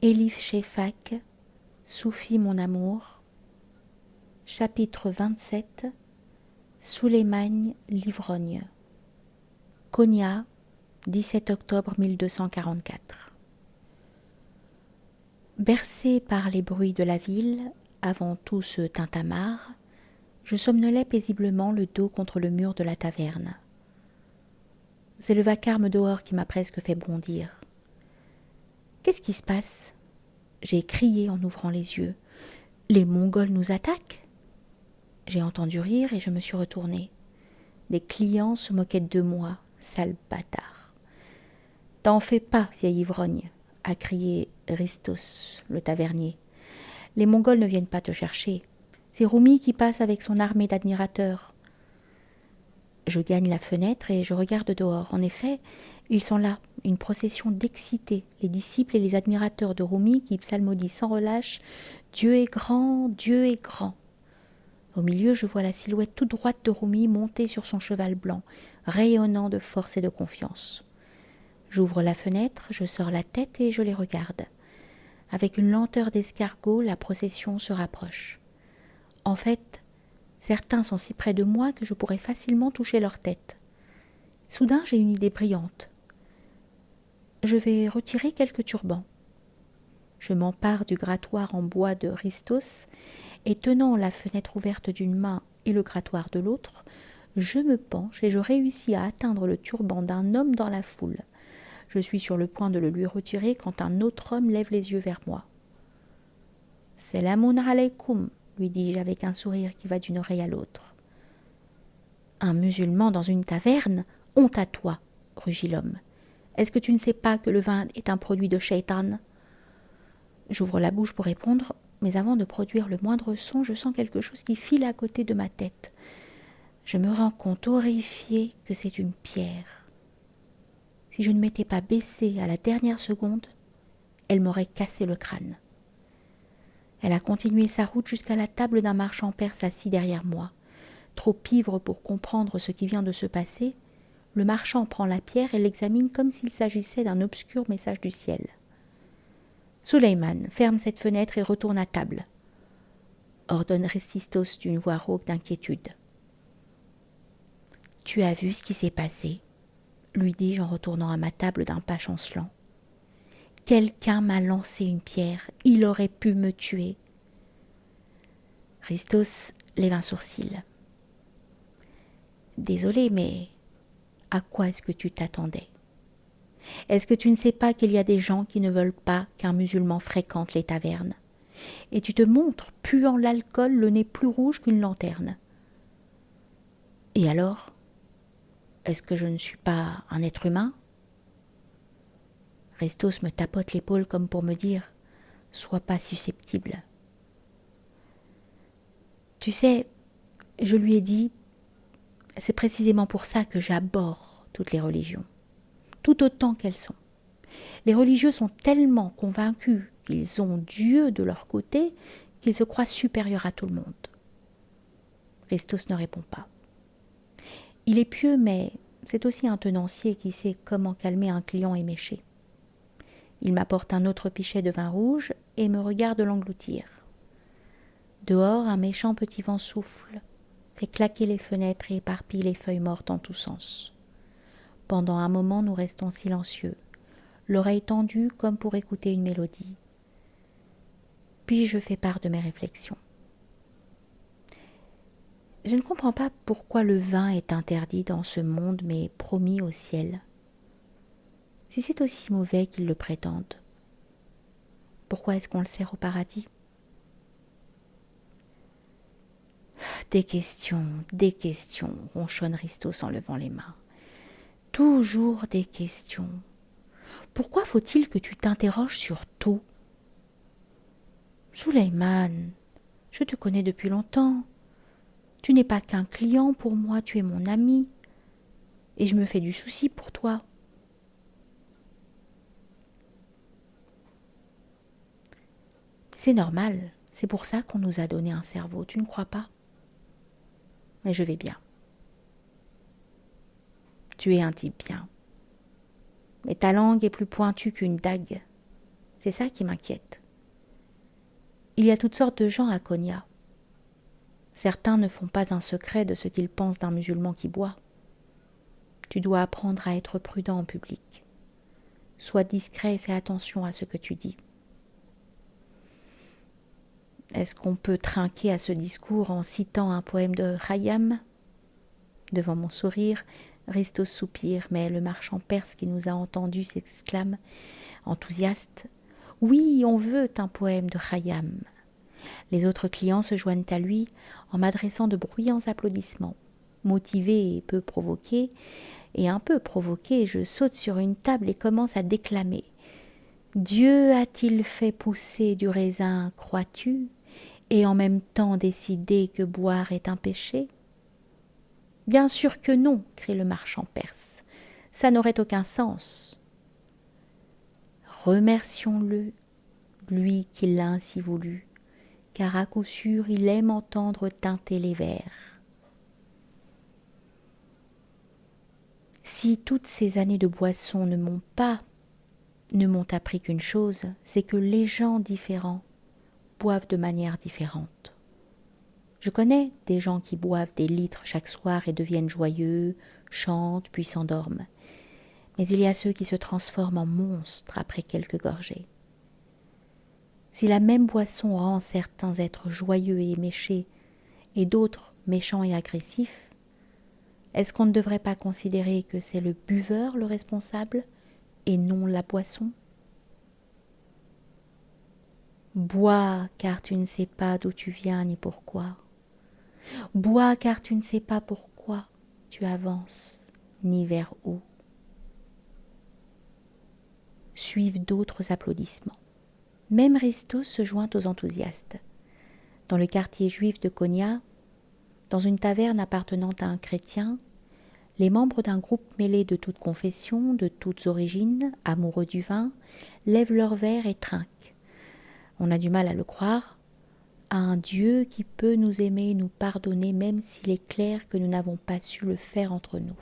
Elif Shefak, Soufi mon amour. Chapitre 27. Souleymane l'ivrogne. Konya, 17 octobre 1244. Bercé par les bruits de la ville, avant tout ce tintamarre, je somnolais paisiblement le dos contre le mur de la taverne. C'est le vacarme dehors qui m'a presque fait bondir. Qu'est-ce qui se passe ? J'ai crié en ouvrant les yeux. Les Mongols nous attaquent ? J'ai entendu rire et je me suis retournée. Des clients se moquaient de moi, sale bâtard. T'en fais pas, vieil ivrogne, a crié Ristos, le tavernier. Les Mongols ne viennent pas te chercher. C'est Roumi qui passe avec son armée d'admirateurs. Je gagne la fenêtre et je regarde dehors. En effet, ils sont là, une procession d'excités, les disciples et les admirateurs de Roumi qui psalmodient sans relâche « Dieu est grand, Dieu est grand ». Au milieu, je vois la silhouette toute droite de Roumi montée sur son cheval blanc, rayonnant de force et de confiance. J'ouvre la fenêtre, je sors la tête et je les regarde. Avec une lenteur d'escargot, la procession se rapproche. En fait, certains sont si près de moi que je pourrais facilement toucher leur tête. Soudain, j'ai une idée brillante. Je vais retirer quelques turbans. Je m'empare du grattoir en bois de Ristos et tenant la fenêtre ouverte d'une main et le grattoir de l'autre, je me penche et je réussis à atteindre le turban d'un homme dans la foule. Je suis sur le point de le lui retirer quand un autre homme lève les yeux vers moi. « Salamun alaykoum » lui dis-je avec un sourire qui va d'une oreille à l'autre. « Un musulman dans une taverne ? Honte à toi » rugit l'homme. « Est-ce que tu ne sais pas que le vin est un produit de Shaitan ?» J'ouvre la bouche pour répondre, mais avant de produire le moindre son, je sens quelque chose qui file à côté de ma tête. Je me rends compte, horrifié, que c'est une pierre. Si je ne m'étais pas baissée à la dernière seconde, elle m'aurait cassé le crâne. Elle a continué sa route jusqu'à la table d'un marchand perse assis derrière moi. Trop ivre pour comprendre ce qui vient de se passer, le marchand prend la pierre et l'examine comme s'il s'agissait d'un obscur message du ciel. « Souleymane, ferme cette fenêtre et retourne à table », ordonne Rististos d'une voix rauque d'inquiétude. « Tu as vu ce qui s'est passé ?» lui dis-je en retournant à ma table d'un pas chancelant. « Quelqu'un m'a lancé une pierre, il aurait pu me tuer. » Ristos lève un sourcil. « Désolé, mais à quoi est-ce que tu t'attendais ? Est-ce que tu ne sais pas qu'il y a des gens qui ne veulent pas qu'un musulman fréquente les tavernes ? Et tu te montres, puant l'alcool, le nez plus rouge qu'une lanterne. Et alors ? Est-ce que je ne suis pas un être humain ? » Ristos me tapote l'épaule comme pour me dire « Sois pas susceptible. » Tu sais, je lui ai dit, c'est précisément pour ça que j'abhorre toutes les religions, tout autant qu'elles sont. Les religieux sont tellement convaincus qu'ils ont Dieu de leur côté qu'ils se croient supérieurs à tout le monde. Ristos ne répond pas. Il est pieux, mais c'est aussi un tenancier qui sait comment calmer un client éméché. Il m'apporte un autre pichet de vin rouge et me regarde l'engloutir. Dehors, un méchant petit vent souffle, fait claquer les fenêtres et éparpille les feuilles mortes en tous sens. Pendant un moment, nous restons silencieux, l'oreille tendue comme pour écouter une mélodie. Puis je fais part de mes réflexions. Je ne comprends pas pourquoi le vin est interdit dans ce monde mais promis au ciel. Si c'est aussi mauvais qu'ils le prétendent, pourquoi est-ce qu'on le sert au paradis ? Des questions, ronchonne Ristos en levant les mains. Toujours des questions. Pourquoi faut-il que tu t'interroges sur tout ? Souleymane, je te connais depuis longtemps. Tu n'es pas qu'un client pour moi, tu es mon ami. Et je me fais du souci pour toi. C'est normal, c'est pour ça qu'on nous a donné un cerveau, tu ne crois pas ? Mais je vais bien. Tu es un type bien. Mais ta langue est plus pointue qu'une dague. C'est ça qui m'inquiète. Il y a toutes sortes de gens à Konya. Certains ne font pas un secret de ce qu'ils pensent d'un musulman qui boit. Tu dois apprendre à être prudent en public. Sois discret et fais attention à ce que tu dis. Est-ce qu'on peut trinquer à ce discours en citant un poème de Khayyam ? Devant mon sourire, Ristos soupire, mais le marchand perse qui nous a entendus s'exclame, enthousiaste, « Oui, on veut un poème de Khayyam !» Les autres clients se joignent à lui en m'adressant de bruyants applaudissements. Motivé et peu provoqué, je saute sur une table et commence à déclamer. « Dieu a-t-il fait pousser du raisin, crois-tu, et en même temps décidé que boire est un péché ?» « Bien sûr que non, crie le marchand perse. Ça n'aurait aucun sens. Remercions-le, lui qui l'a ainsi voulu, car à coup sûr il aime entendre tinter les vers. Si toutes ces années de boisson ne m'ont appris qu'une chose, c'est que les gens différents boivent de manière différente. Je connais des gens qui boivent des litres chaque soir et deviennent joyeux, chantent, puis s'endorment. Mais il y a ceux qui se transforment en monstres après quelques gorgées. Si la même boisson rend certains êtres joyeux et éméchés et d'autres méchants et agressifs, est-ce qu'on ne devrait pas considérer que c'est le buveur le responsable et non la boisson ? Bois car tu ne sais pas d'où tu viens ni pourquoi. Bois car tu ne sais pas pourquoi tu avances, ni vers où. Suivent d'autres applaudissements. Même Ristos se joint aux enthousiastes. Dans le quartier juif de Konya, dans une taverne appartenant à un chrétien, les membres d'un groupe mêlé de toutes confessions, de toutes origines, amoureux du vin, lèvent leurs verres et trinquent. On a du mal à le croire, à un Dieu qui peut nous aimer et nous pardonner même s'il est clair que nous n'avons pas su le faire entre nous.